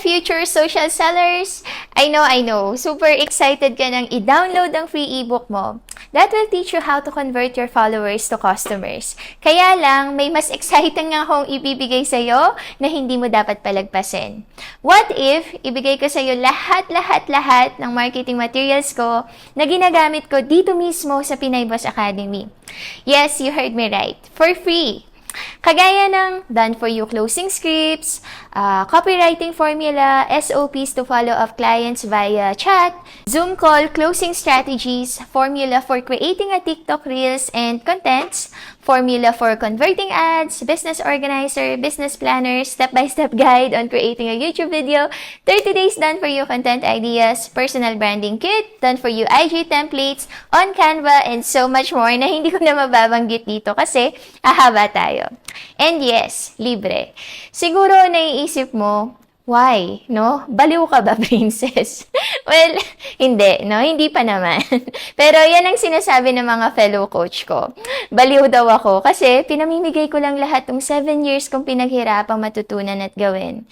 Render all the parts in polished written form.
future social sellers! I know. Super excited ka nang i-download ang free ebook mo. That will teach you how to convert your followers to customers. Kaya lang, may mas exciting nga akong ibibigay sa'yo na hindi mo dapat palagpasin. What if, ibigay ko sa'yo lahat ng marketing materials ko na ginagamit ko dito mismo sa Pinay Boss Academy. Yes, you heard me right. For free. Kagaya ng done for you closing scripts, copywriting formula, SOPs to follow up clients via chat, Zoom call, closing strategies, formula for creating a TikTok reels and contents, formula for converting ads, business organizer, business planner, step-by-step guide on creating a YouTube video, 30 days done for you content ideas, personal branding kit, done for you IG templates, on Canva, and so much more na hindi ko na mababanggit dito kasi hahaba tayo. And yes, libre. Siguro naiisip mo, why? No? Baliw ka ba, princess? Well, hindi, no? Hindi pa naman. Pero yan ang sinasabi ng mga fellow coach ko. Baliw daw ako kasi pinamimigay ko lang lahat ng 7 years kong pinaghirapang matutunan at gawin.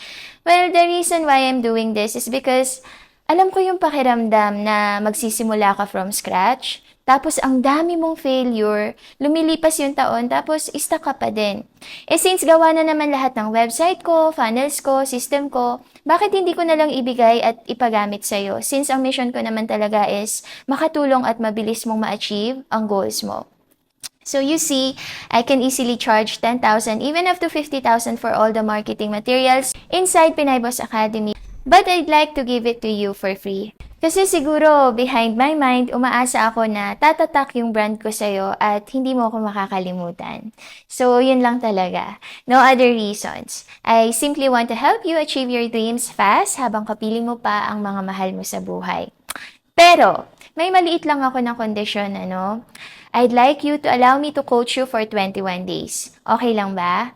Well, the reason why I'm doing this is because alam ko yung pakiramdam na magsisimula ka from scratch. Tapos, ang dami mong failure, lumilipas yung taon, tapos stuck ka pa din. Since gawa na naman lahat ng website ko, funnels ko, system ko, bakit hindi ko na lang ibigay at ipagamit sa'yo? Since ang mission ko naman talaga is makatulong at mabilis mong ma-achieve ang goals mo. So you see, I can easily charge 10,000, even up to 50,000 for all the marketing materials inside Pinay Boss Academy. But I'd like to give it to you for free. Kasi siguro, behind my mind, umaasa ako na tatatak yung brand ko sa'yo at hindi mo ako makakalimutan. So, yun lang talaga. No other reasons. I simply want to help you achieve your dreams fast habang kapiling mo pa ang mga mahal mo sa buhay. Pero, may maliit lang ako ng kondisyon, ano? I'd like you to allow me to coach you for 21 days. Okay lang ba?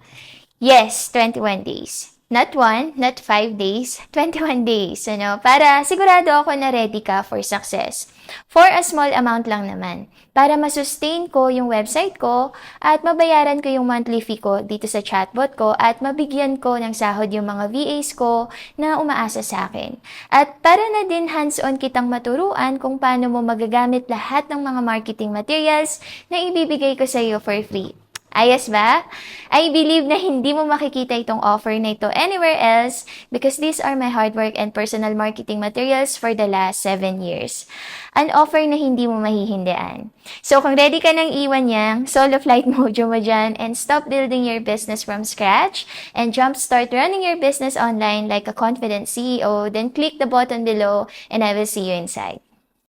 Yes, 21 days. Not 1, not 5 days, 21 days, ano? Para sigurado ako na ready ka for success. For a small amount lang naman. Para masustain ko yung website ko at mabayaran ko yung monthly fee ko dito sa chatbot ko at mabigyan ko ng sahod yung mga VAs ko na umaasa sa akin. At para na din hands-on kitang maturuan kung paano mo magagamit lahat ng mga marketing materials na ibibigay ko sa iyo for free. Ayos ba? I believe na hindi mo makikita itong offer na ito anywhere else because these are my hard work and personal marketing materials for the last 7 years. An offer na hindi mo mahihindian. So kung ready ka nang iwan yang solo flight mojo mo dyan and stop building your business from scratch and jumpstart running your business online like a confident CEO, then click the button below and I will see you inside.